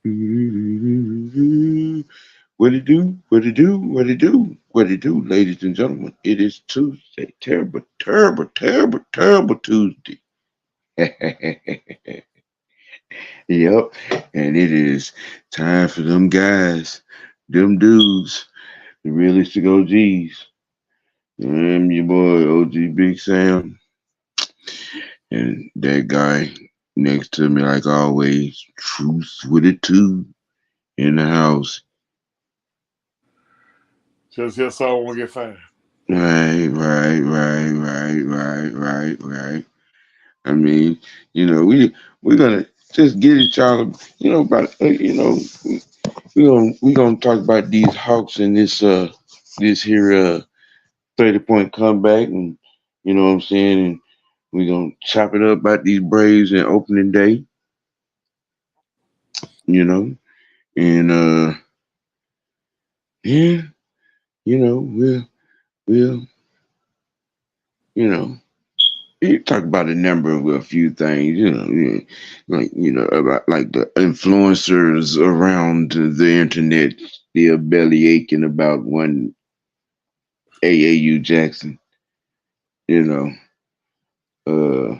What it do? What it do? What it do? What it do, ladies and gentlemen? It is Tuesday. Terrible, terrible, terrible, terrible Tuesday. Yep. And it is time for them guys, them dudes, the realistic OGs. I'm your boy, OG Big Sam. And that guy next to me, like always, Truth with it too, in the house. Just here so I won't get fined. Right. I mean, we're gonna just get it, y'all. About we gonna talk about these Hawks and this here 30-point comeback, and you know what I'm saying, and we're gonna chop it up about these Braves and opening day, you know, and yeah, we'll you know you talk about a number of a few things, yeah, like about like the influencers around the internet still belly aching about one AAU Jackson, you know. Uh,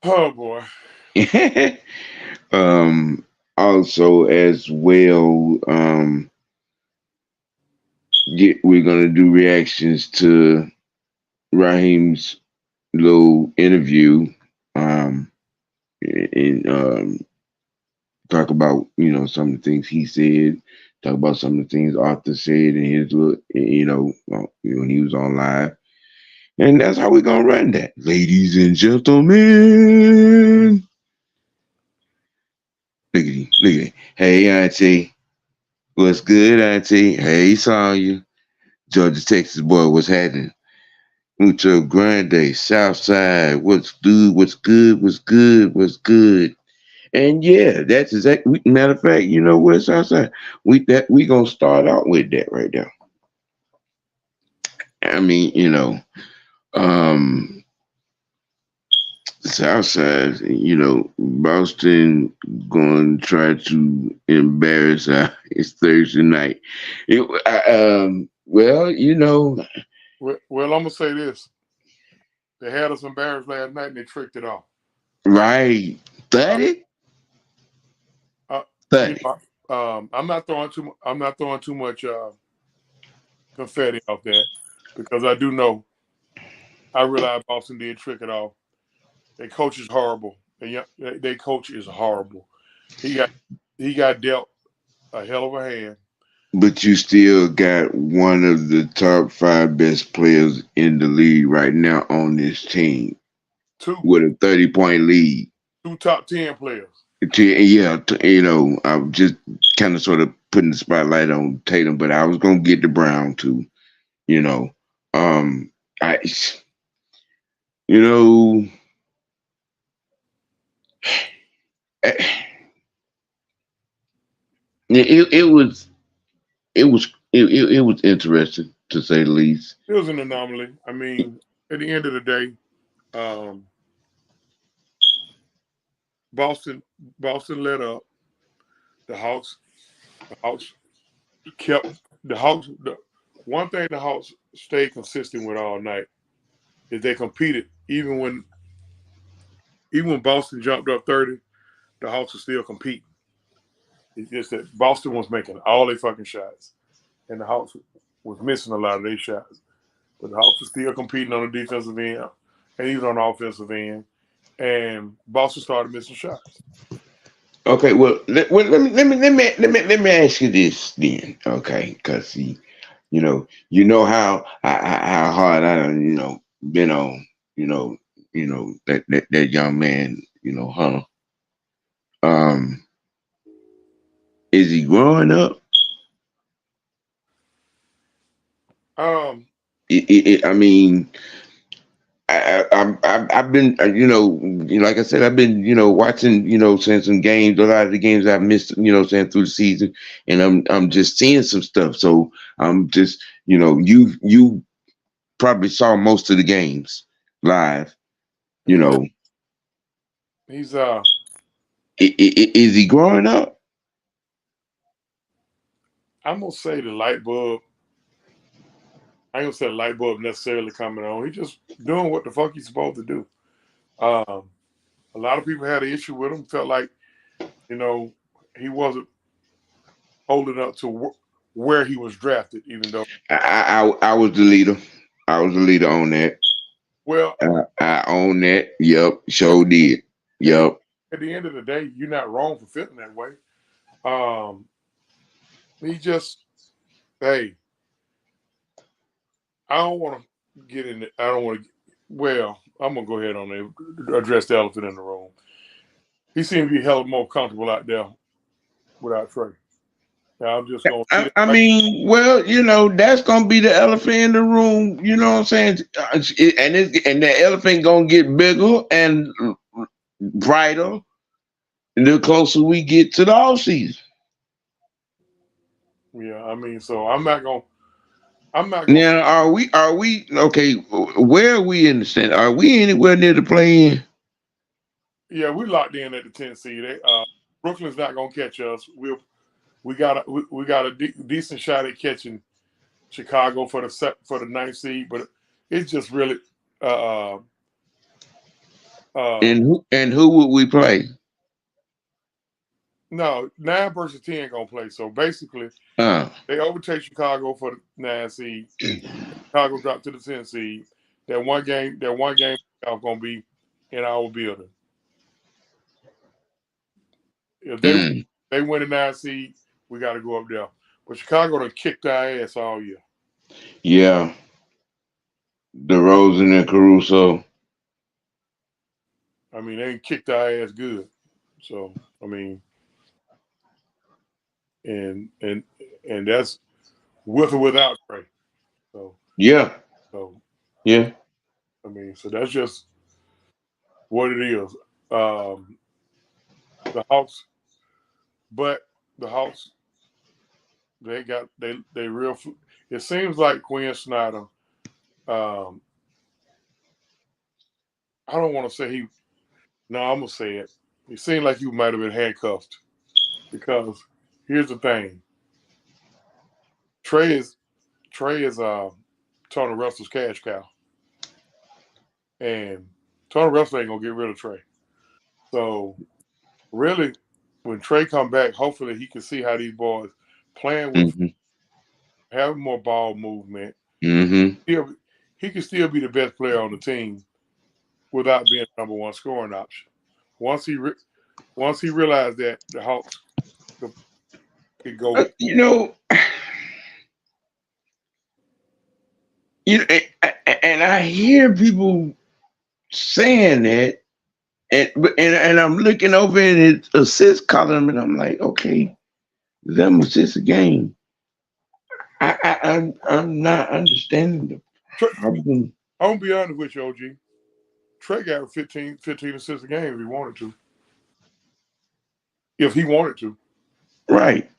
Oh boy. Also as well, we're gonna do reactions to Raheem's little interview, um, and talk about some of the things he said, talk about some of the things Arthur said in his little, when he was on live, and that's how we're gonna run that, ladies and gentlemen. Look at it. Hey, Auntie, what's good, Auntie? Hey, saw you, Georgia, Texas boy. What's happening? Mucho Grande, Southside. What's good? What's good? What's good? What's good? And yeah, that's exactly. Matter of fact, you know what, Southside? We gonna start out with that right there. I mean, um, Southside, Boston going to try to embarrass his Thursday night. Well, Well, I'm gonna say this. They had us embarrassed last night and they tricked it off. right, Uh, 30, uh, you 30. know, I'm not throwing too much confetti off that because I do know I realize Boston did trick it off. Their coach is horrible. Their coach is horrible. He got he got dealt a hell of a hand. But you still got one of the top five best players in the league right now on this team Two with a 30-point lead. two top 10 players. Yeah, I'm just kind of sort of putting the spotlight on Tatum, but I was gonna get the Brown too. You know, um, I, you know, it, it was it was interesting to say the least. It was an anomaly. I mean, at the end of the day, um, Boston let up. The Hawks the Hawks kept the Hawks. The one thing the Hawks stayed consistent with all night is they competed even when Boston jumped up 30, the Hawks were still competing. It's just that Boston was making all their fucking shots, and the Hawks was missing a lot of their shots. But the Hawks were still competing on the defensive end and even on the offensive end. And Boston started missing shots. Okay, well, let me ask you this then, okay? Because how hard I done, been on, that young man, Hunter. Um, is he growing up? Um, I mean, I've been, like I said, I've been, watching, saying some games. A lot of the games I've missed, saying through the season, and I'm just seeing some stuff. So I'm just, you probably saw most of the games live. You he's know, he's is he growing up? I'm gonna say the light bulb. I ain't gonna say the light bulb necessarily coming on. He's just doing what the fuck he's supposed to do. A lot of people had an issue with him. Felt like, he wasn't holding up to where he was drafted, even though. I was the leader. I was the leader on that. Well, I own that. Yep, sure did. Yep. At the end of the day, you're not wrong for feeling that way. He just, hey, I don't want to get in. I don't want to. Well, I'm gonna go ahead on there, address the elephant in the room. He seemed to be hella more comfortable out there without Trey. Now I'm just gonna. I mean, well, that's gonna be the elephant in the room. You know what I'm saying? And the elephant gonna get bigger and brighter the closer we get to the off season. Yeah, I mean, so I'm not gonna. Now, are we okay? Where are we in the stand? Are we anywhere near the play-in? Yeah, we locked in at the 10th seed. Brooklyn's not gonna catch us. We got a decent shot at catching Chicago for the ninth seed, but it's just really. And who would we play? No, 9 versus 10 gonna play. So basically, they overtake Chicago for the 9 seed. Chicago dropped to the 10 seed. That one game is gonna be in our building. If they win the 9 seed, we got to go up there. But Chicago done kicked our ass all year. Yeah, DeRozan and Caruso. I mean, they kicked our ass good. So I mean, and that's with or without Trey. So yeah. So yeah. I mean, so that's just what it is. The Hawks, but the Hawks, they real. It seems like Quinn Snyder. I don't want to say he. No, I'm gonna say it. It seemed like he might have been handcuffed because here's the thing. Trey is Tony Russell's cash cow, and Tony Russell ain't gonna get rid of Trey. So really, when Trey come back, hopefully he can see how these boys playing with, having more ball movement. He can still be the best player on the team without being the number one scoring option. Once he realized that, the Hawks could go. And I hear people saying that, and I'm looking over in his assist column, and I'm like, okay, that was just a game. I'm not understanding the problem. I'm gonna be honest with you, OG. Trey got 15 assists a game if he wanted to. If he wanted to. Right.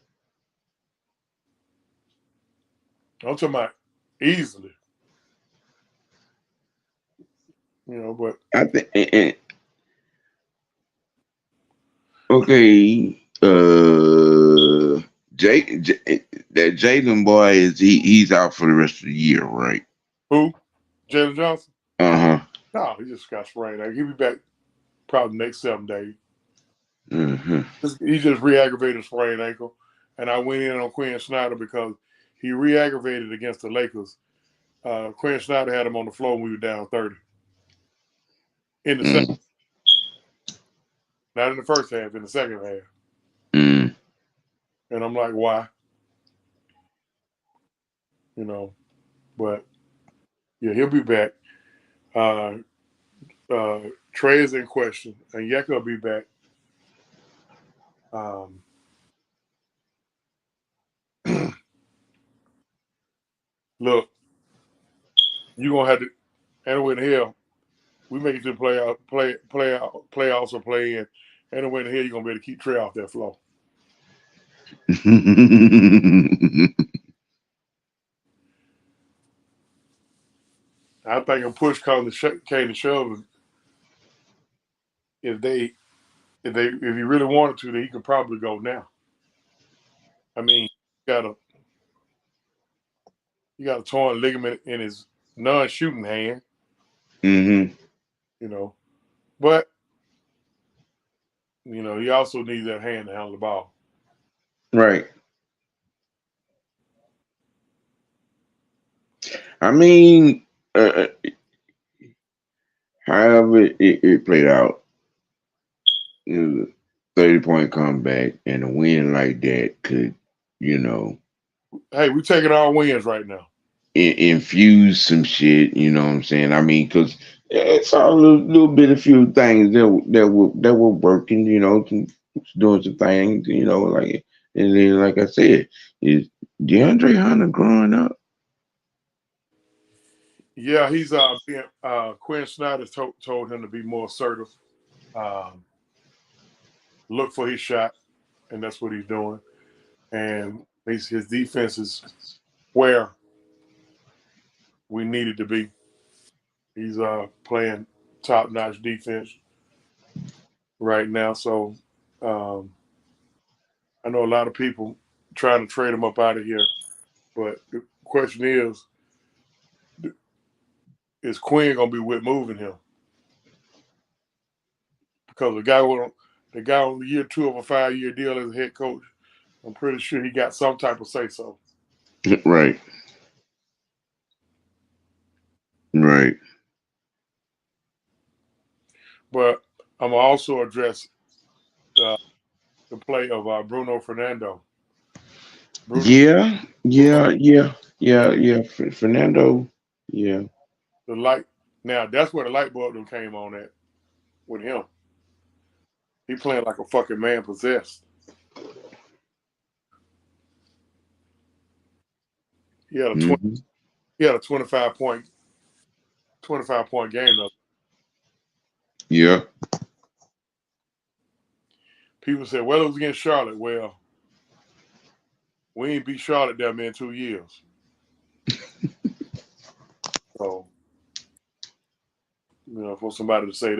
I'm talking about easily. But I think okay, that Jalen boy he's out for the rest of the year, right? Who? Jalen Johnson? No, he just got sprained. He'll be back probably next 7 days. He just re-aggravated a sprained ankle, and I went in on Quinn Snyder because he re-aggravated against the Lakers. Quinn Snyder had him on the floor when we were down 30 in the second. Not in the first half, in the second half. And I'm like, why? But yeah, he'll be back. Trey is in question, and Yeka will be back. Look, you're gonna have to. Anyway, in hell, we make it to the playoffs or play in. Anyway, in hell, you're gonna be able to keep Trey off that floor. I think a push came to shove. If he really wanted to, then he could probably go now. I mean, He got a torn ligament in his non-shooting hand. Mm-hmm. You know, but he also needs that hand to handle the ball. Right. I mean, however it played out, 30-point comeback and a win like that could, you know, Hey, we taking our wins right now. infuse some shit. You know what I'm saying? I mean, because it's all a little bit, a few things that were working. Doing some things. And then, like I said, is DeAndre Hunter growing up? Yeah, he's being Quinn Snyder told him to be more assertive, um, look for his shot, and that's what he's doing. And his defense is where we needed to be. He's playing top notch defense right now. So um, I know a lot of people trying to trade him up out of here, but the question is Quinn gonna be with moving him? Because the guy on year 2 of a 5-year deal as a head coach, I'm pretty sure he got some type of say so. Right. Right. But I'm gonna also address uh, the play of Bruno Fernando. Yeah. Bruno, Yeah. Yeah. Yeah. Yeah. Fernando. Yeah. the light. Now that's where the light bulb done came on at with him. He playing like a fucking man possessed. He had a 20, Mm-hmm. he had a 25 point game though. Yeah. People said, well, it was against Charlotte. Well, we ain't beat Charlotte that man 2 years. So, for somebody to say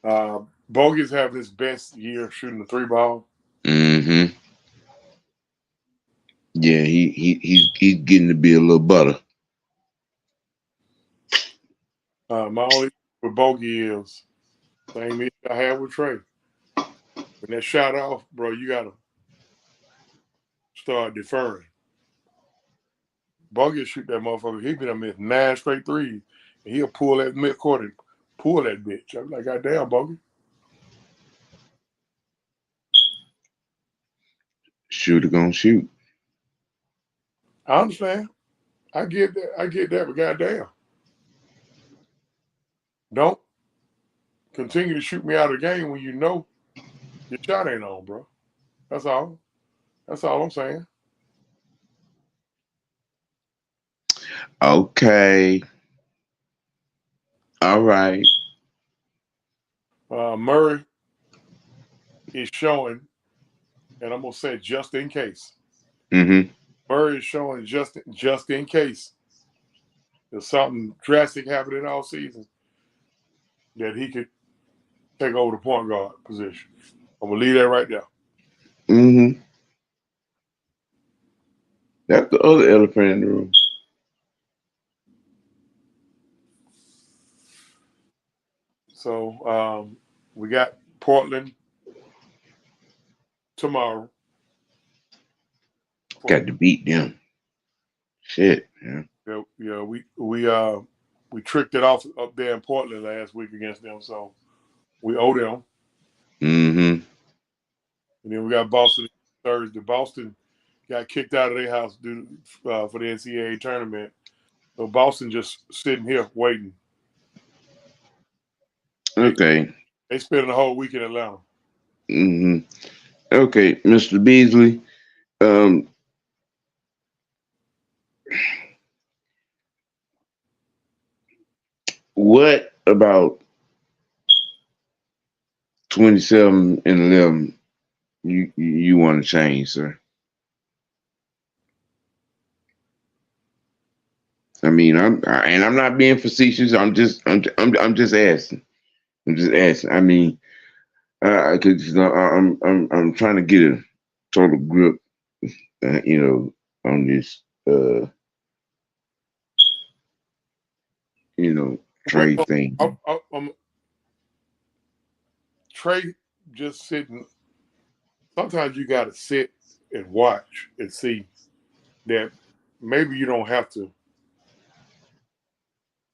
that. Bogey's having his best year shooting the 3 ball. Mm-hmm. Yeah. He's getting to be a little butter. My only with Bogey is same issue I had with Trey. When that shot off, bro, you gotta start deferring. Bogey will shoot that motherfucker. He been a miss 9 straight threes, and he'll pull that midcourt and pull that bitch. I'm like, goddamn, Bogey. Shooter gonna shoot. I understand. I get that. But goddamn, don't continue to shoot me out of the game when you know your shot ain't on, bro. That's all. That's all I'm saying. Okay. All right. Murray is showing, and I'm gonna say just in case. Mm-hmm. Murray is showing just in case there's something drastic happening all season that he could take over the point guard position. I'm gonna leave that right there. Mm-hmm. That's the other elephant in the room. So we got Portland tomorrow. Got to beat them. Shit, man. We tricked it off up there in Portland last week against them, so we owe them. Mm-hmm. And then we got Boston Thursday. Boston got kicked out of their house for the NCAA tournament. So Boston just sitting here waiting. Okay. They spent the whole week in Atlanta. Mm-hmm. Okay, Mr. Beasley. Um, what about 27-11? You want to change, sir? I mean, I'm not being facetious. I'm just asking. I'm just asking. I mean, cause I'm trying to get a total grip, on this. trade thing. Trey just sitting. Sometimes you got to sit and watch and see that maybe you don't have to.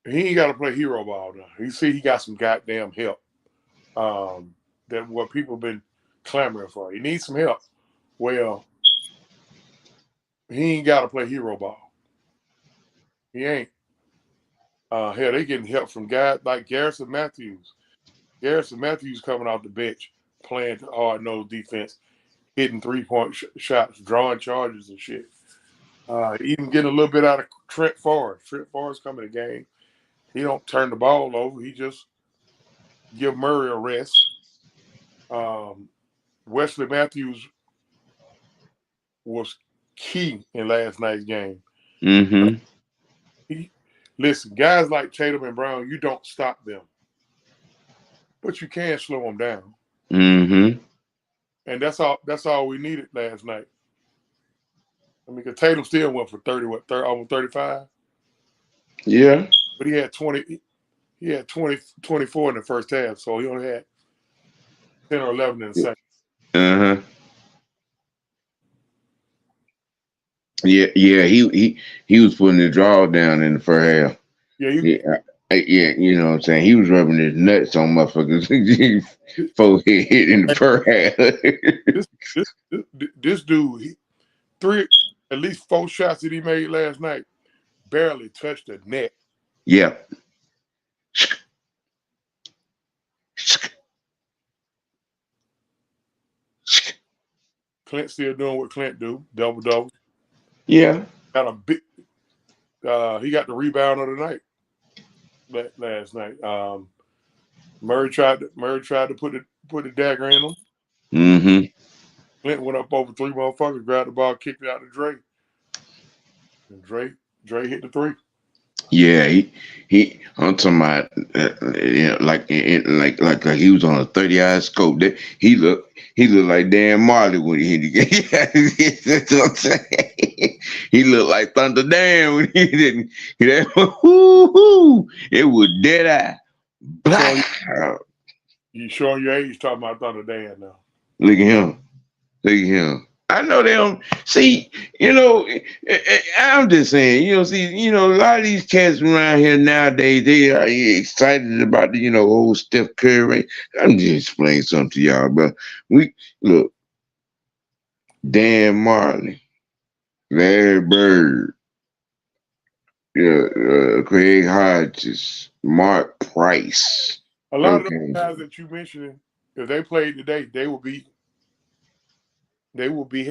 He ain't got to play hero ball now. You see, he got some goddamn help. That what people been clamoring for. He needs some help. Well, he ain't got to play hero ball. He ain't. Hell, they getting help from guys like Garrison Matthews. Garrison Matthews coming off the bench, playing hard nosed defense, hitting 3-point shots, drawing charges and shit. Even getting a little bit out of Trent Forrest. Trent Forrest coming to game. He don't turn the ball over. He just give Murray a rest. Wesley Matthews was key in last night's game. Mm-hmm. Listen, guys like Tatum and Brown, you don't stop them, but you can slow them down. Mm-hmm. And that's all we needed last night. I mean, because Tatum still went for almost 35. Yeah. But he had 20. He had 24 in the first half, so he only had 10 or 11 in the second. Uh-huh. Yeah. He was putting the draw down in the first half. Yeah, you know what I'm saying? He was rubbing his nuts on motherfuckers forehead in the first half. This dude, at least 4 shots that he made last night barely touched the net. Yeah. Clint still doing what Clint do, double. Yeah. Got a big. He got the rebound of the night last night. Murray tried to put the dagger in him. Mm-hmm. Clint went up over 3 motherfuckers, grabbed the ball, kicked it out to Dre, and Dre hit the 3. Yeah, I'm talking about like he was on a 30-eye scope. He looked like Dan Marley when he hit the game. That's what I'm saying. He looked like Thunder Dan when he didn't. It was dead eye. Black. You showing your age talking about Thunder Dan now. Look at him. Look at him. I know they don't see, I'm just saying, a lot of these cats around here nowadays, they are excited about the, old Steph Curry. I'm just explaining something to y'all, but look, Dan Marley, Larry Bird, Craig Hodges, Mark Price. A lot of those guys that you mentioned, if they played today, they would be they'll be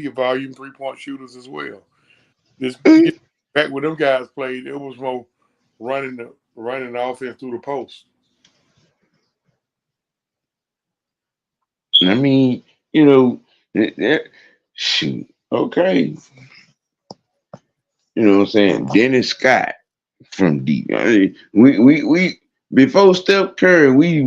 volume 3-point shooters as well. This back when them guys played, it was more running the offense through the post. I mean, shoot, okay. You know what I'm saying? Dennis Scott from deep. I mean, we before Steph Curry, we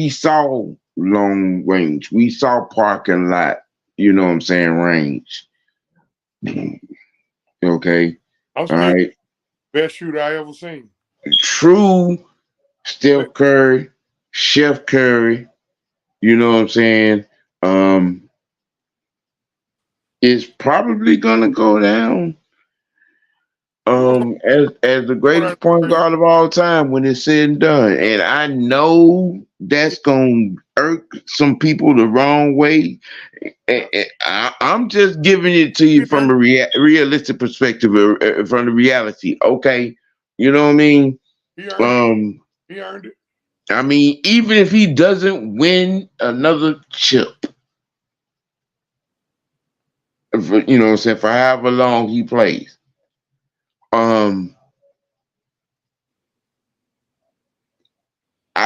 saw long range. We saw parking lot. You know what I'm saying? Range. Okay. I'm All still right. best shooter I ever seen. True Steph Curry, Chef Curry. You know what I'm saying? Is probably gonna go down as the greatest point guard of all time when it's said and done. And I know that's gonna irk some people the wrong way. I'm just giving it to you from a realistic perspective, from the reality. Okay, you know what I mean? He earned it. I mean, even if he doesn't win another chip, you know what I'm saying, for however long he plays. I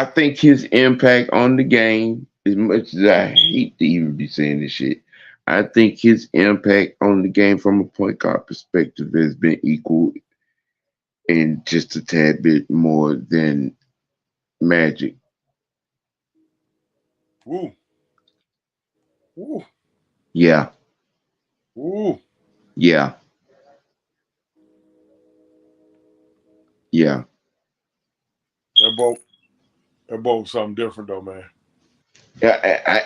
think his impact on the game, as much as I hate to even be saying this shit, I think his impact on the game from a point guard perspective has been equal and just a tad bit more than Magic. Woo. Woo. Yeah. Woo. Yeah. Yeah. That boat something different though, man.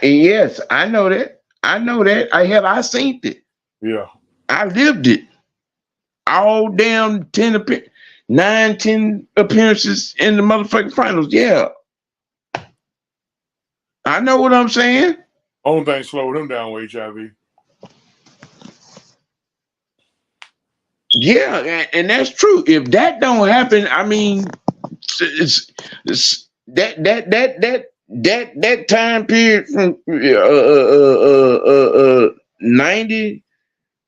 Yes, I know that. I know that. I seen it. Yeah. I lived it. All damn 10 appearances in the motherfucking finals. Yeah. I know what I'm saying. Only thing slowed him down with HIV. Yeah, and that's true. If that don't happen, I mean, that time period from 90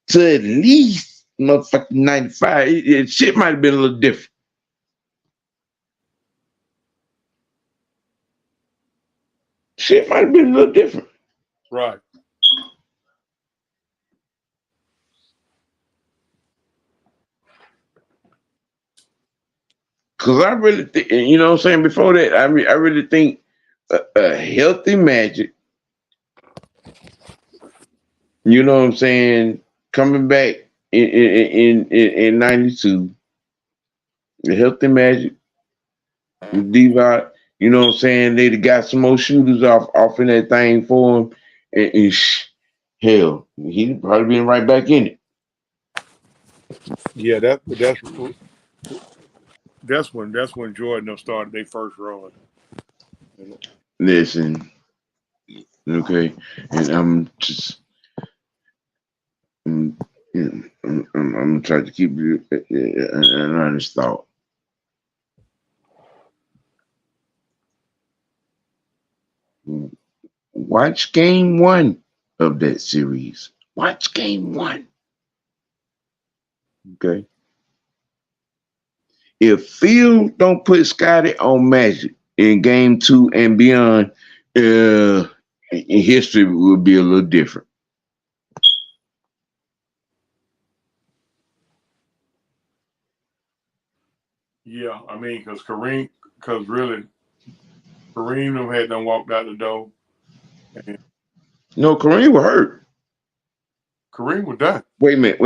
to at least motherfucking 95, shit might have been a little different. Shit might have been a little different. Right. Cause I really think, you know what I'm saying. Before that, I really think a healthy Magic. You know what I'm saying? Coming back in '92, the healthy Magic, Diva. You know what I'm saying? They got some more shooters off in that thing for him, and hell, he probably been right back in it. Yeah, that's when Jordan started their first run. Listen, okay, and I'm, I'm gonna try to keep you an honest thought. Watch game one of that series. Watch game one. Okay. If Phil don't put Scotty on Magic in game two and beyond, history would be a little different. Yeah, I mean, because really, Kareem them had done walked out the door, and No, Kareem was hurt. Kareem was done. Wait a minute.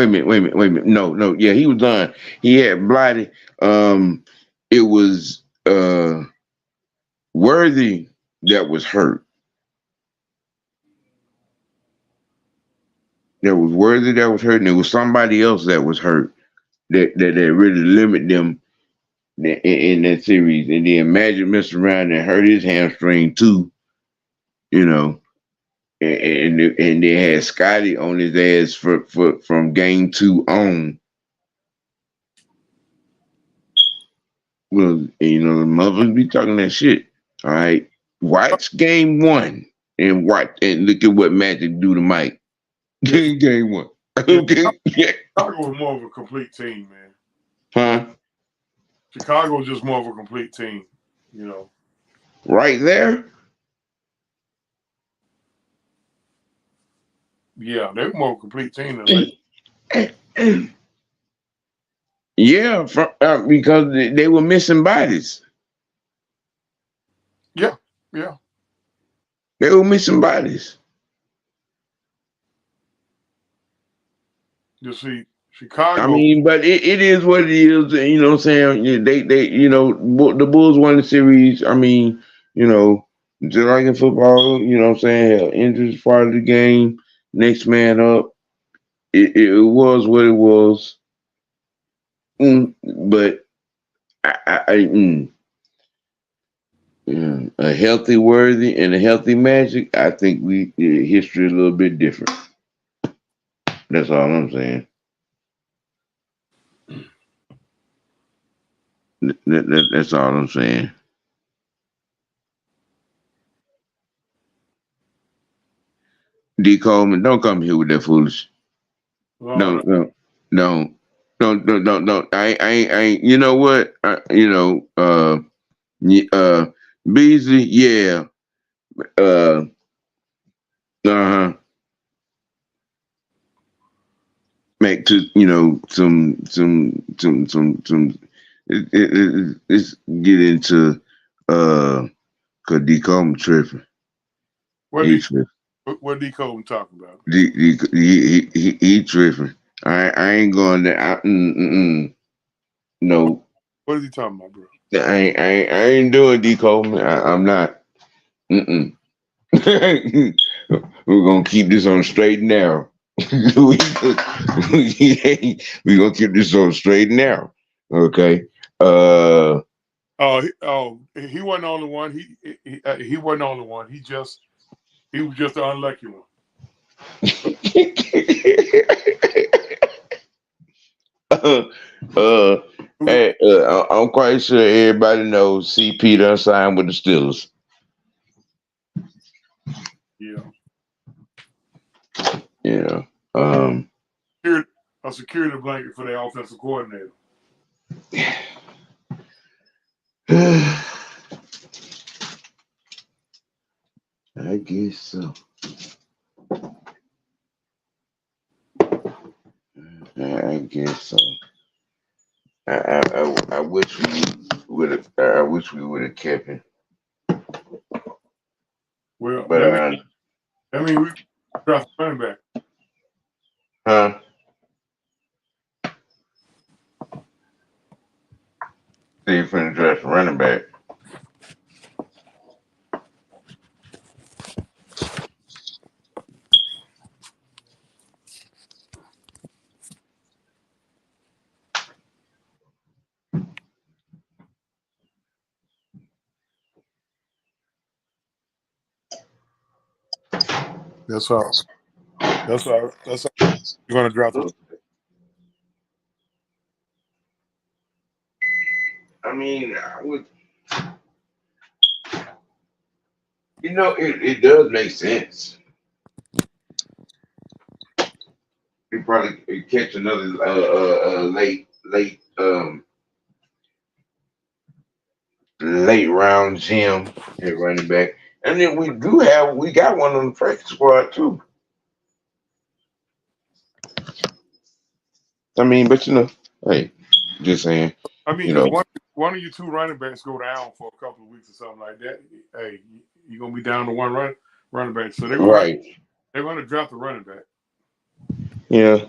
No. Yeah, he was done. He had blighted. It was Worthy that was hurt. There was Worthy that was hurt, and there was somebody else that was hurt that really limited them in that series. And then Magic messed around and hurt his hamstring too, you know. And they had Scotty on his ass from game two on. Well, you know, the mothers be talking that shit. All right. Watch game one and look at what Magic do to Mike. Game one. Yeah, Okay. Yeah. Chicago was more of a complete team, man. Huh? Chicago was just more of a complete team, you know. Right there. Yeah, they were more of a complete team than they. Yeah, because they were missing bodies. Yeah. They were missing bodies. You see, I Chicago. mean, but it is what it is. You know what I'm saying? They you know, the Bulls won the series. I mean, you know, just like in football, you know what I'm saying? Hell, injuries part of the game. Next man up. It was what it was. But a healthy Worthy and a healthy Magic, I think history is a little bit different. That's all I'm saying. That's all I'm saying. D. Coleman, don't come here with that foolish. No. No. I ain't. You know what? Beasley, yeah. Uh huh. Make to some. Let's get into cause D. Coleman tripping. What He D tripping. what D Cole talking about? He tripping. I ain't going there. No. What is he talking about, bro? I ain't doing decoding. I'm not. Mm-mm. We're gonna keep this on straight and narrow. we gonna keep this on straight and narrow. Okay. Uh. He wasn't the only one. He wasn't the only one. He was just the unlucky one. uh. Hey, I'm quite sure everybody knows CP done signed with the Steelers. Yeah. Yeah. Um. A security blanket for their offensive coordinator. I guess so. I guess so. I wish we would have. I wish we would have kept him. Well, But that means we draft a running back. huh? They finna draft a running back. That's all. That's all. That's all. You're gonna draft a. I mean, I would. It does make sense. You probably catch another late round gem at running back, and then we got one on the practice squad too. I mean, but hey, just saying, I mean, you if know, one of you two running backs go down for a couple of weeks or something like that, hey, you're gonna be down to one running back. So right? they're gonna draft a running back. Yeah,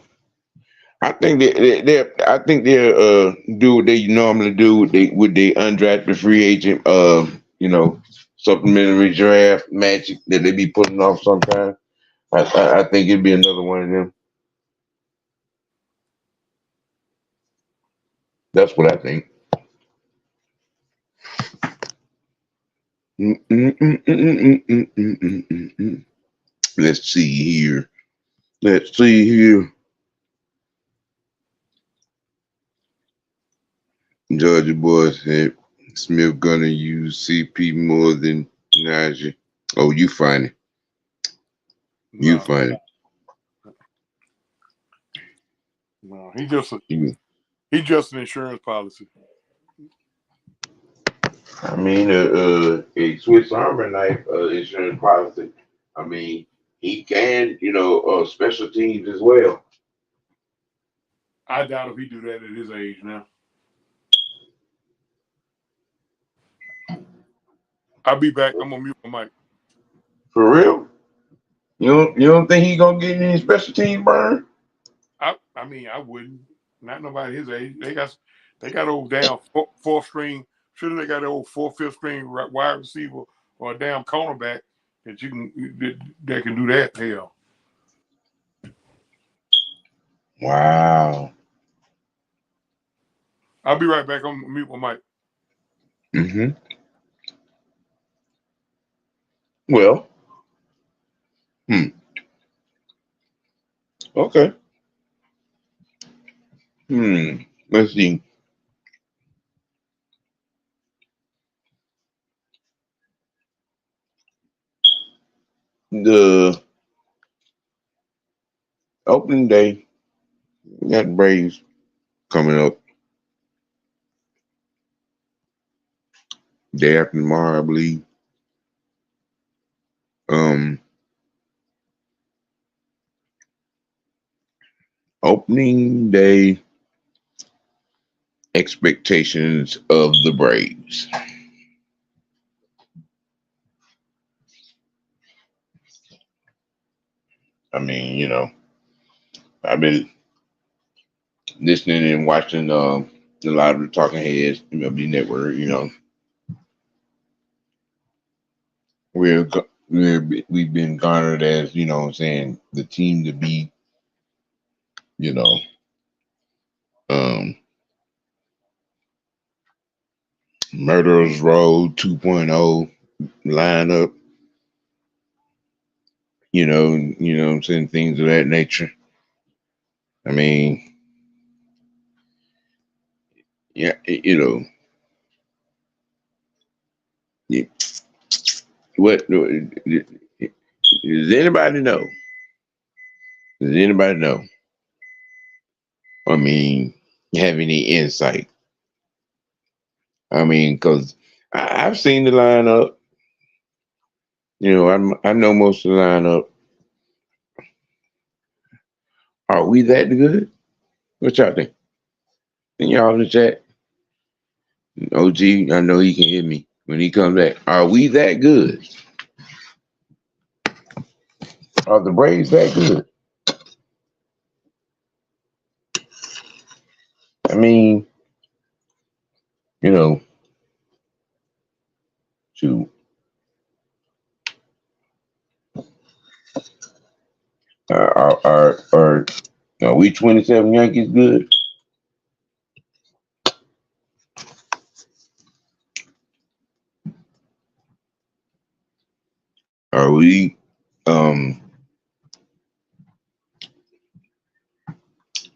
I think I think they'll do what they normally do with the undrafted free agent supplementary draft magic that they be putting off sometimes. I think it'd be another one of them. That's what I think. Let's see here. Let's see here. Georgia boy said Smith gonna use CP more than Najee. Oh, you funny. You No, funny. no, You- he's just an insurance policy. I mean, a Swiss Army knife insurance policy. I mean, he can, special teams as well. I doubt if he do that at his age now. I'll be back. I'm gonna mute my mic. For real? You don't think he gonna get any special team burn? I mean, I wouldn't. Not nobody his age. They got old damn fourth string. Should they got an old fifth string wide receiver or a damn cornerback that can do that? Hell, Wow. I'll be right back. I'm gonna mute my mic. Mm-hmm. Well. Hmm. Okay. Hmm. Let's see. The opening day, we got Braves coming up day after tomorrow, I believe. Um, Opening day expectations of the Braves. I mean, I've been listening and watching a lot of the talking heads, the network, we've been garnered as, what I'm saying, the team to beat, you know, um, Murderers Row 2.0 lineup, what I'm saying, things of that nature. I mean, yeah, yeah, what does anybody know? Does anybody know? I mean, have any insight? I mean, because I've seen the lineup. I know most of the lineup. Are we that good? What y'all think? And y'all in the chat? OG, I know he can hear me when he comes back. Are we that good? Are the Braves that good? I mean, you know, shoot. Are we 27 Yankees good? Are we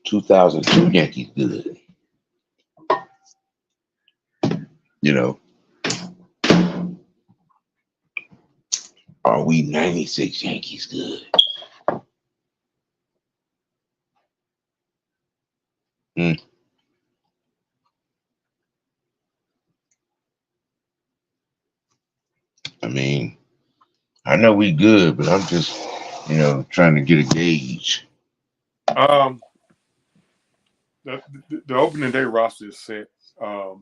2002 Yankees good? You know, are we 96 Yankees good? Hmm. I mean, I know we good, but I'm just, trying to get a gauge. The opening day roster is set. The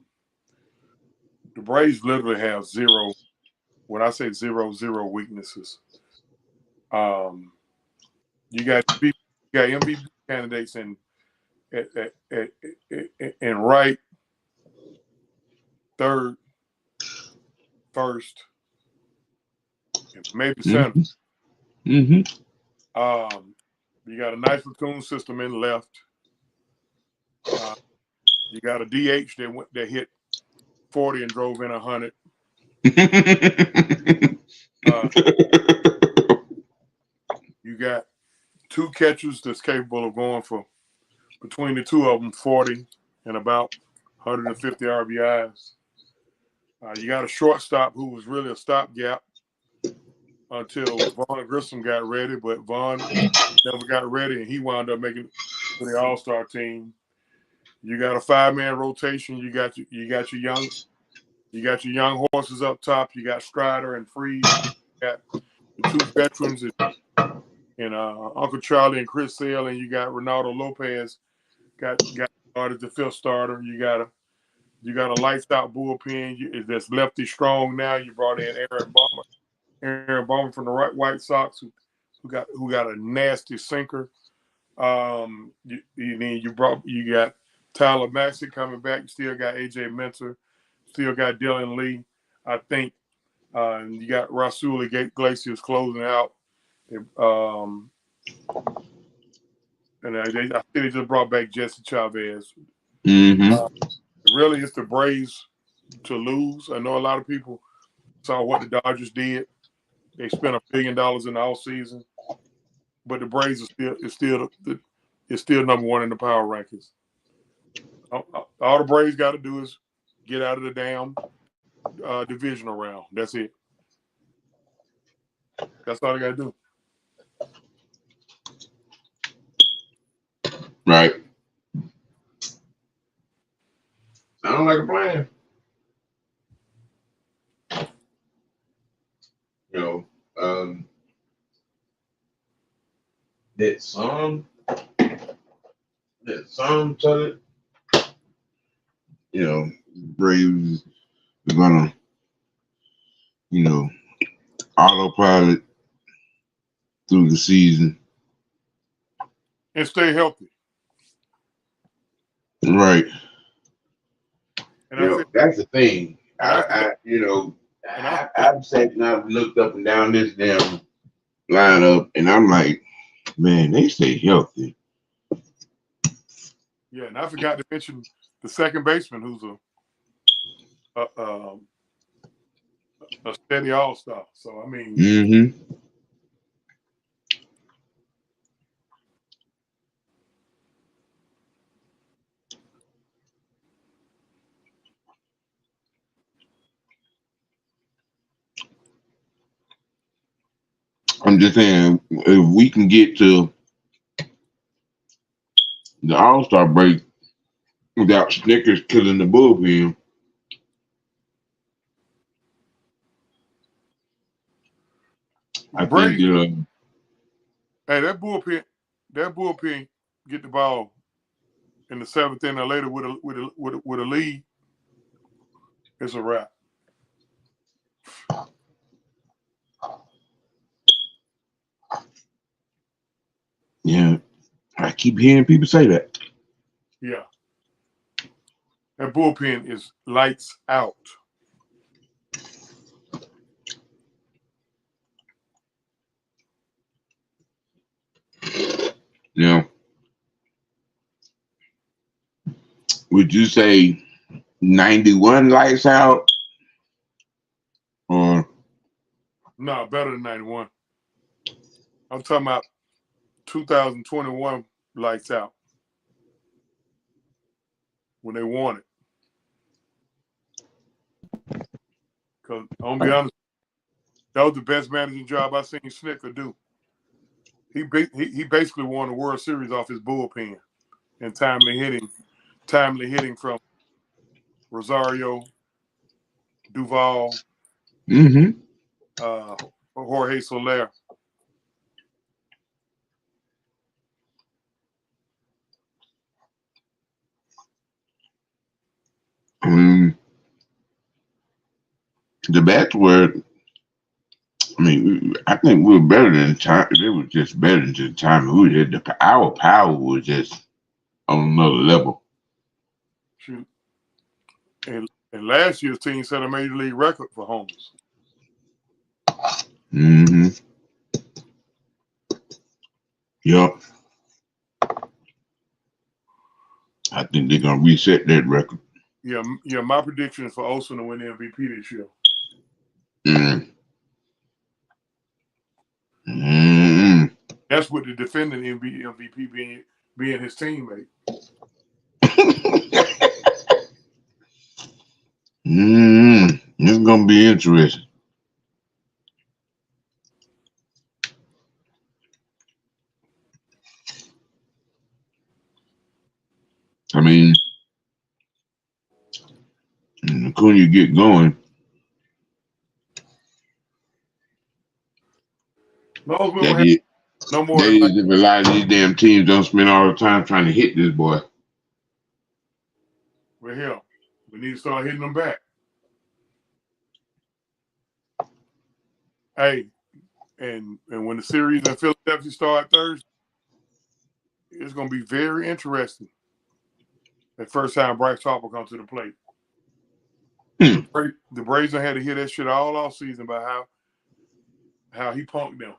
Braves literally have zero. When I say zero weaknesses, you got MVP candidates in right, third, first, and maybe center. Mm-hmm. You got a nice platoon system in left. You got a DH that hit 40 and drove in 100. You got two catchers that's capable of going for between the two of them 40 and about 150 RBIs. You got a shortstop who was really a stopgap until Vaughn Grissom got ready, but Vaughn never got ready, and he wound up making to the All-Star team. You got a 5-man rotation. You got your young horses up top. You got Strider and Freed. You got the two veterans and Uncle Charlie and Chris Sale, and you got Ronaldo Lopez got started the fifth starter. You got a lights out bullpen that's lefty strong now. You brought in Aaron Baumer from the White Sox who got a nasty sinker. You got Tyler Maxey coming back. You still got AJ Minter. Still got Dylan Lee. I think you got Rasul Iglesias closing out. And I think they just brought back Jesse Chavez. Mm-hmm. Really, it's the Braves to lose. I know a lot of people saw what the Dodgers did. They spent $1 billion in the offseason, but the Braves is still number one in the power rankings. All the Braves got to do is get out of the damn divisional round. That's it. That's all they got to do. Right. Sound like a plan. That some tell it, Braves are gonna, autopilot through the season. And stay healthy. Right. And I said, that's the thing. and I said, and I said, I've sat and I've looked up and down this damn lineup, and I'm like, man, they stay healthy. yeah, and I forgot to mention the second baseman, who's a steady all-star. So I mean, Mm-hmm. I'm just saying, if we can get to the All-Star break without Snickers killing the bullpen, I think Brady, hey, that bullpen get the ball in the seventh inning or later with a lead, it's a wrap. yeah, I keep hearing people say that. Yeah, that bullpen is lights out. Now, would you say 91 lights out, or No, better than 91. I'm talking about 2021 lights out when they won it. Because I'm gonna be honest, that was the best managing job I seen Snicker do. He basically won the World Series off his bullpen and timely hitting from Rosario, Duvall, mm-hmm. Jorge Soler. I mean, the bats were. I mean, I think we were better than time. They were just better than the time we did. Our power was just on another level. Shoot. And last year's team set a major league record for homers. Mm-hmm. Yup. I think they're gonna reset that record. Yeah. My prediction is for Olsen to win the MVP this year. Mm. Mm. That's with the defending MVP being his teammate. Mm. It's gonna be interesting. I mean, the cooler you get going, No, we don't that have is, no more that than like is if a lot of these damn teams don't spend all the time trying to hit this boy. we're here. We need to start hitting them back. Hey, and when the series in Philadelphia start Thursday, it's going to be very interesting. The first time Bryce Harper comes to the plate. Hmm. The Braves had to hear that shit all off season about how he punked them.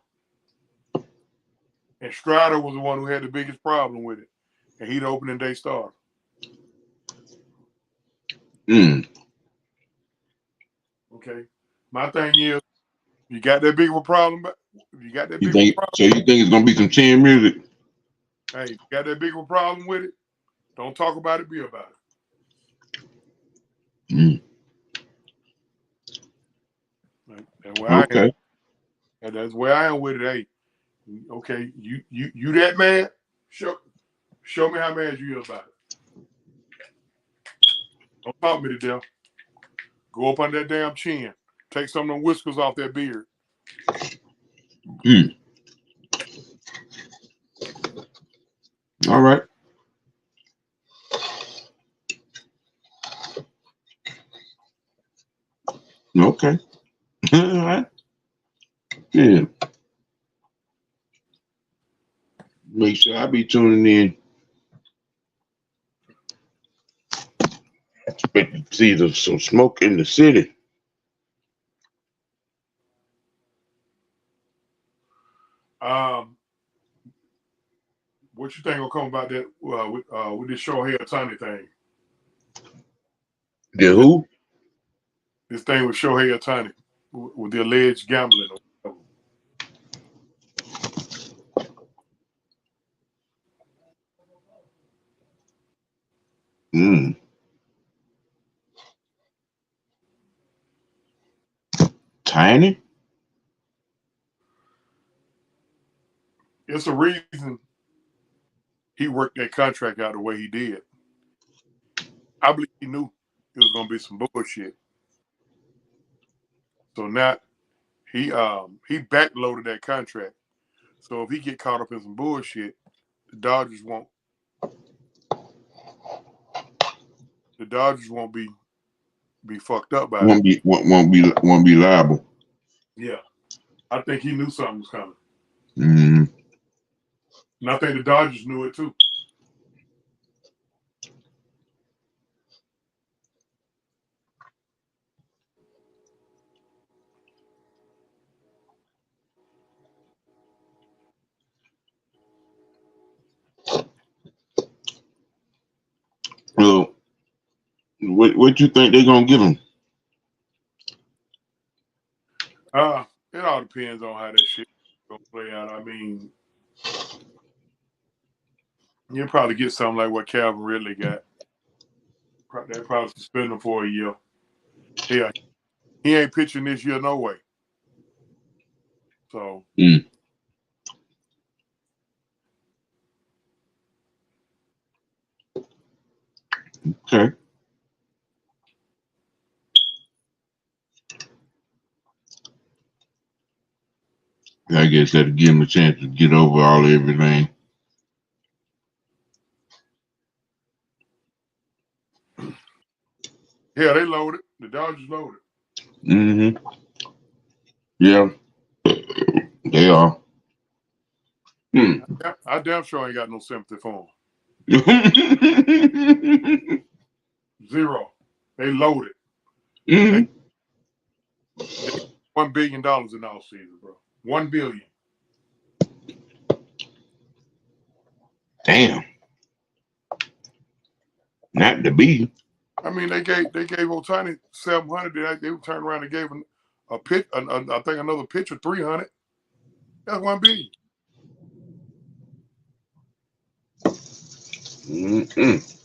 And Strider was the one who had the biggest problem with it. And he the opening day starter. Mm. Okay. My thing is, you got that big of a problem. You got that You big of a think problem. so? You think it's gonna be some chin music? Hey, you got that big of a problem with it? Don't talk about it, be about it. Mm. And where I am. Okay. And that's where I am with it. Hey, okay, you that mad? Show me how mad you is about it. Don't talk me to death. Go up on that damn chin. Take some of them whiskers off that beard. Mm. All right. Okay. All right. Yeah. Make sure I be tuning in. Expect to see some smoke in the city. What you think will come about that with this Shohei Ohtani thing? The With who? this thing with Shohei Ohtani with the alleged gambling. Mm. Tiny? It's a reason he worked that contract out the way he did. I believe he knew it was gonna be some bullshit. So now he backloaded that contract. So if he get caught up in some bullshit, the Dodgers won't be fucked up by that. Won't be liable. Yeah. I think he knew something was coming. Mm. And I think the Dodgers knew it too. Well, what you think they're gonna give him? It all depends on how that shit gonna play out. I mean, you'll probably get something like what Calvin Ridley got. They'll probably suspend him for a year. Yeah, he ain't pitching this year no way. So Okay. I guess that'll give him a chance to get over all of everything. yeah, they loaded. The Dodgers loaded. Mm-hmm. Yeah, they are. Hmm. I damn sure ain't got no sympathy for him. Zero. They loaded. Mm-hmm. They $1 billion in the offseason, bro. $1 billion. Damn. Not to be. I mean, they gave Ohtani 700. They turned around and gave him a pitch. I think another pitcher 300. That's $1 billion. Mm-mm.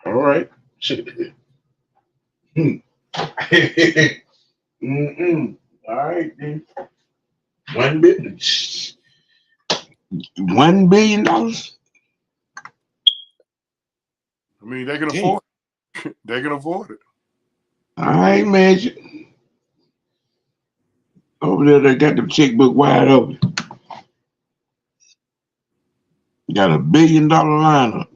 All right. Hmm. Mm-mm. All right then. $1 billion. I mean, they can Damn. afford it. They can afford it. I imagine over there they got the checkbook wide open. Got $1 billion lineup.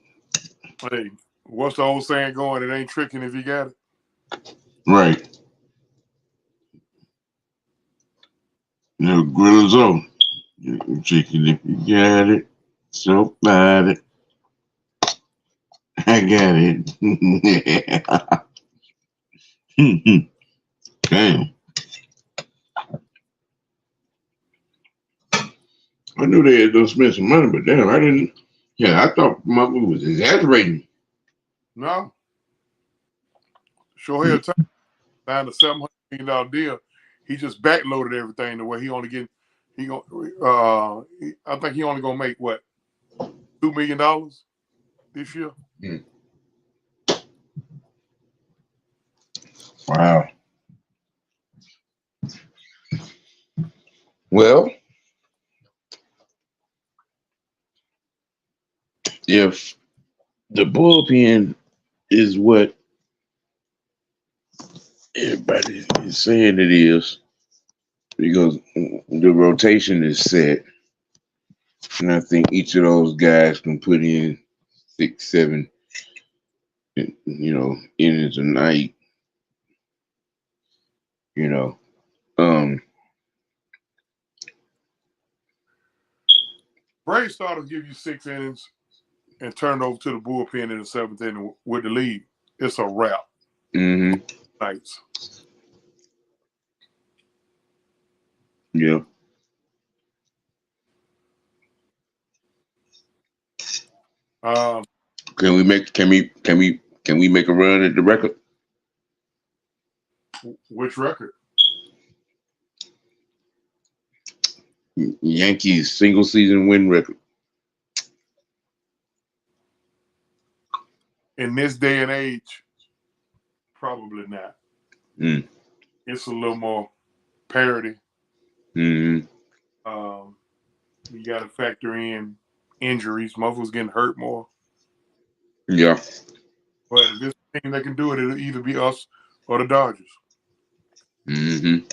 Hey, what's the old saying going? It ain't tricking if you got it. Right. Griller's on. Chicken if you got it. So bad it. I got it. Damn. I knew they had to spend some money, but damn, I didn't. Yeah, I thought my movie was exaggerating. No. Shohei Ohtani signed a $700 million deal. He just backloaded everything the way he only get. I think he only gonna make what $2 million this year. Mm. Wow. Well, if the bullpen is what everybody is saying it is, because the rotation is set, and I think each of those guys can put in 6, 7, innings a night. You know, um, Braves started to give you 6 innings and turn it over to the bullpen in the 7th inning with the lead. It's a wrap. Mm-hmm. Nights. Yeah. Can we make a run at the record? Which record? Yankees single season win record. In this day and age, probably not. Mm. It's a little more parity. Mm-hmm. You got to factor in injuries. Motherfuckers getting hurt more. Yeah. But if this team that can do it, it'll either be us or the Dodgers. Mm-hmm.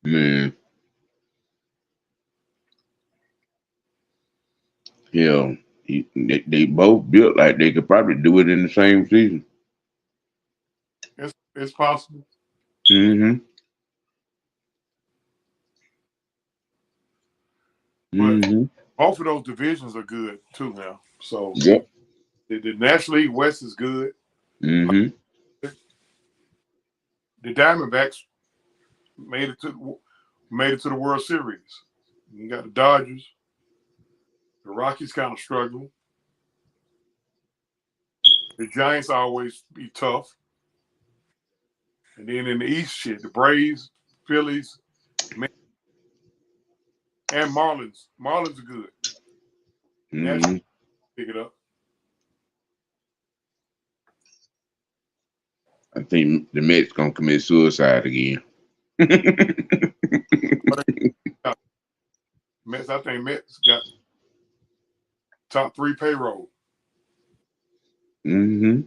Man. Hell, they both built like they could probably do it in the same season. It's possible. Mm-hmm. But Mm-hmm. both of those divisions are good too now. So Yep. the National League West is good. Mm-hmm. The Diamondbacks made it to the World Series. You got the Dodgers. The Rockies kind of struggling. The Giants always be tough. And then in the East, shit, the Braves, Phillies, and Marlins. Marlins are good. Mm-hmm. National pick it up. I think the Mets gonna commit suicide again. Mets, I think Mets got top 3 payroll. Mm-hmm.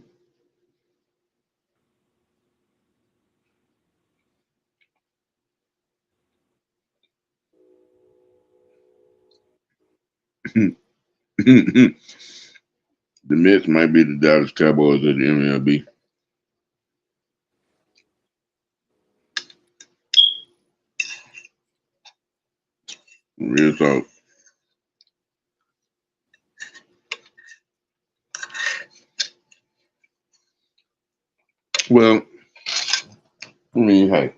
The Mets might be the Dallas Cowboys of the MLB. Real talk. Well, I mean, hey,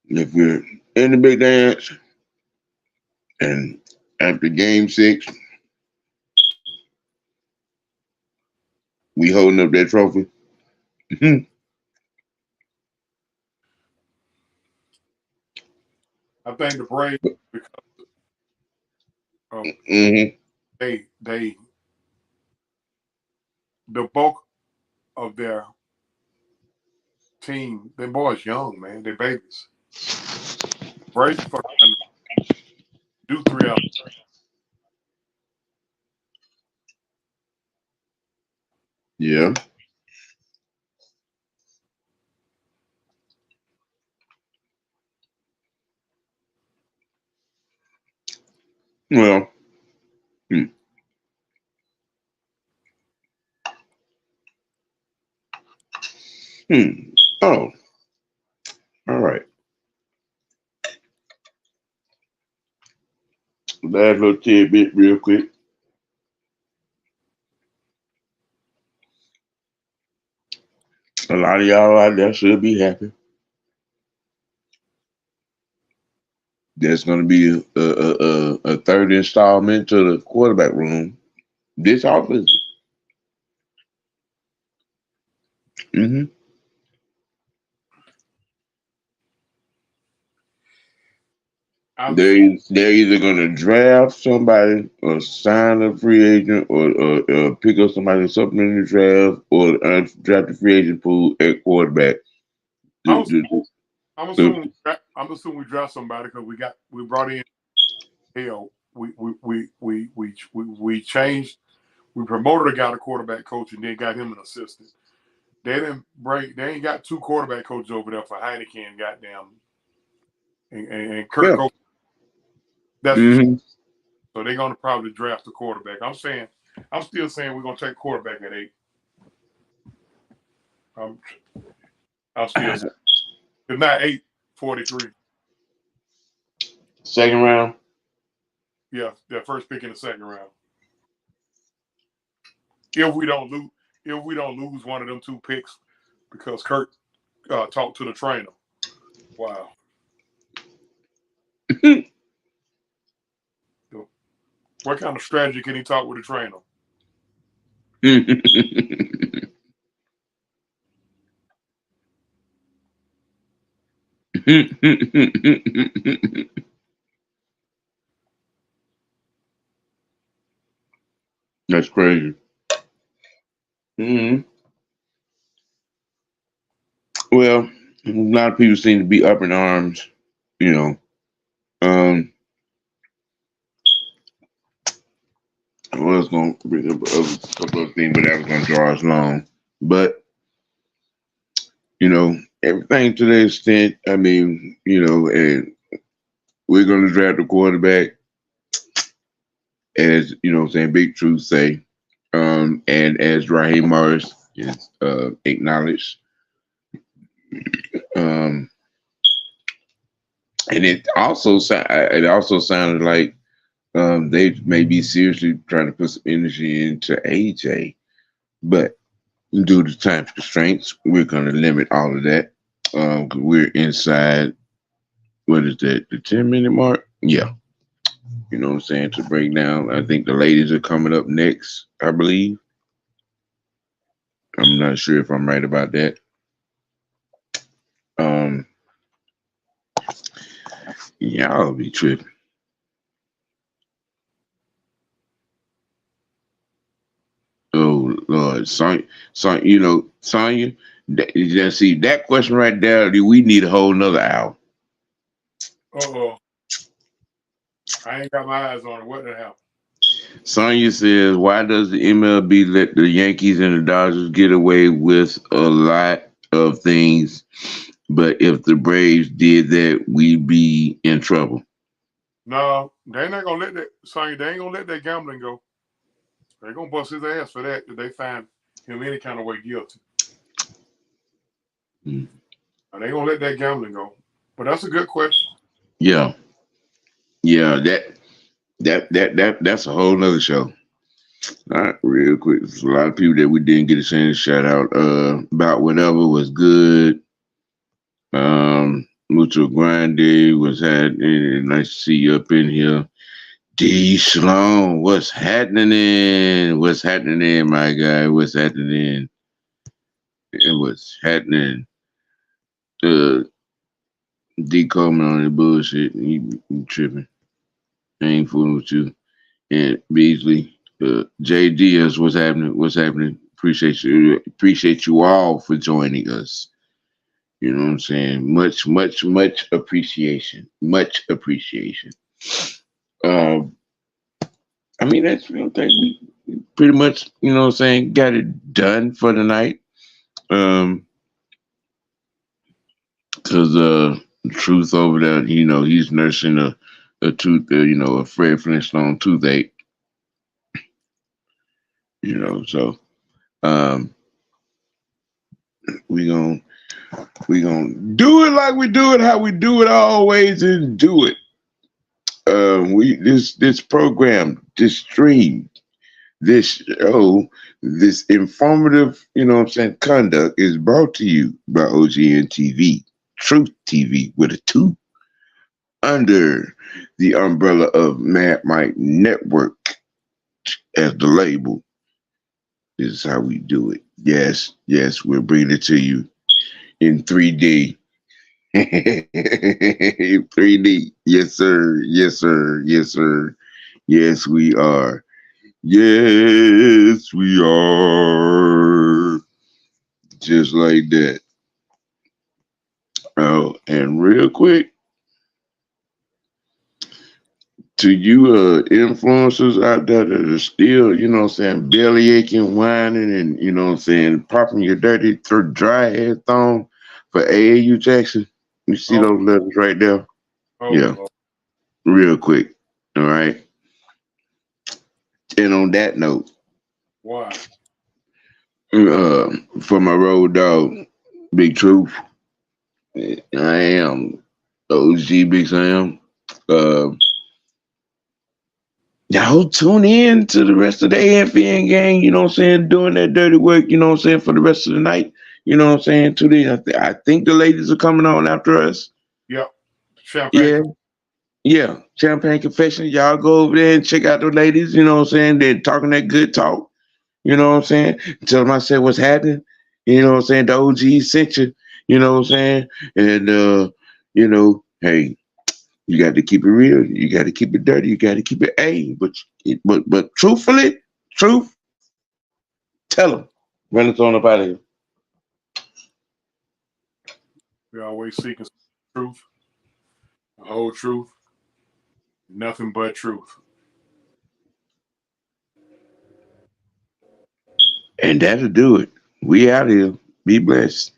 if we're in the big dance and after game 6, we holding up that trophy. I think the Braves, because Mm-hmm. they the bulk of their team, them boys young, man. They babies. Braves fucking do 3 out. Yeah. Well. Hmm. Hmm. Oh. All right. Last little tidbit, real quick. A lot of y'all out there should be happy. There's going to be a third installment to the quarterback room this offseason. Mm-hmm. I'm They're either going to draft somebody or sign a free agent or pick up somebody something in the draft or draft the free agent pool at quarterback. I'm, The- I'm the- assuming I'm assuming we draft somebody because we brought in hell. We changed. We promoted a guy to quarterback coach and then got him an assistant. They ain't got 2 quarterback coaches over there for Heineken and goddamn and Kirk yeah. Coach. That's for sure. Mm-hmm. So they're gonna probably draft a quarterback. I'm still saying we're gonna take quarterback at 8. I'm still. It's not 8-43. Second round. Yeah, their first pick in the second round. If we don't lose one of them two picks because Kurt talked to the trainer. Wow. What kind of strategy can he talk with the trainer? That's crazy. Mm-hmm. Well, a lot of people seem to be up in arms. You know, um, I was going to bring up a couple of things, but that was going to draw us long. But everything to the extent. I mean, and we're going to draft the quarterback, as saying Big Truth say, and as Raheem Morris is acknowledged. Um, and it also sounded like they may be seriously trying to put some energy into AJ, but due to time constraints, we're going to limit all of that. 'Cause we're inside. What is that? The 10-minute mark? Yeah. You know what I'm saying? To break down, I think the ladies are coming up next. I believe. I'm not sure if I'm right about that. Um, Y'all be tripping. Oh Lord, Sonya, Sonya. See that question right there. We need a whole nother hour. Uh-oh. I ain't got my eyes on it. What the hell? Sonya says, "Why does the MLB let the Yankees and the Dodgers get away with a lot of things, but if the Braves did that, we'd be in trouble?" No, they ain't gonna let that. Sorry, they ain't gonna let that gambling go. They're gonna bust his ass for that if they find him any kind of way guilty. Hmm. They ain't gonna let that gambling go. But that's a good question. Yeah, yeah. That's a whole nother show. All right, real quick. There's a lot of people that we didn't get a chance to shout out. About whatever was good. Mucho Grande was happening. Nice to see you up in here. D Sloan, what's happening? What's happening, my guy? What's happening? And what's happening? Uh, D Coleman on the bullshit. He tripping. I ain't fooling with you. And Beasley, J Diaz, what's happening? What's happening? Appreciate you all for joining us. You know what I'm saying? Much, much, much appreciation. Much appreciation. Um, I mean, that's we pretty much, what I'm saying, got it done for the night. Cause Truth over there, he's nursing a tooth, a Fred Flintstone toothache. So um, we gon' we gonna do it like we do it, how we do it always, and do it. We this program, this stream, this show, this informative, what I'm saying, conduct is brought to you by OGN TV, Truth TV with a 2, under the umbrella of Mad Mike Network as the label. This is how we do it. Yes, yes, we're bringing it to you in 3D. 3D. Yes, sir. Yes, sir. Yes, sir. Yes, we are. Yes, we are. Just like that. Oh, and real quick, to you influencers out there that are still, belly aching, whining, and, popping your dirty, dry ass thong for AAU Jackson. You see Oh, those letters right there? oh Yeah, Lord. real quick. All right. And on that note, Why? For my road dog, Big Truth, I am OG Big Sam. Uh, y'all tune in to the rest of the AFN gang, you know what I'm saying, doing that dirty work, you know what I'm saying, for the rest of the night. You know what I'm saying? Today, I think the ladies are coming on after us. Yep. Champagne. Yeah, yeah. Champagne Confession. Y'all go over there and check out the ladies, you know what I'm saying? They're talking that good talk. You know what I'm saying? Tell them I said what's happening. You know what I'm saying? The OG sent you. You know what I'm saying? And hey, you got to keep it real. You got to keep it dirty. You got to keep it A. But truthfully, truth, tell them. Run it on up out of here. We always seeking truth, the whole truth, nothing but truth. And that'll do it. We out here. Be blessed.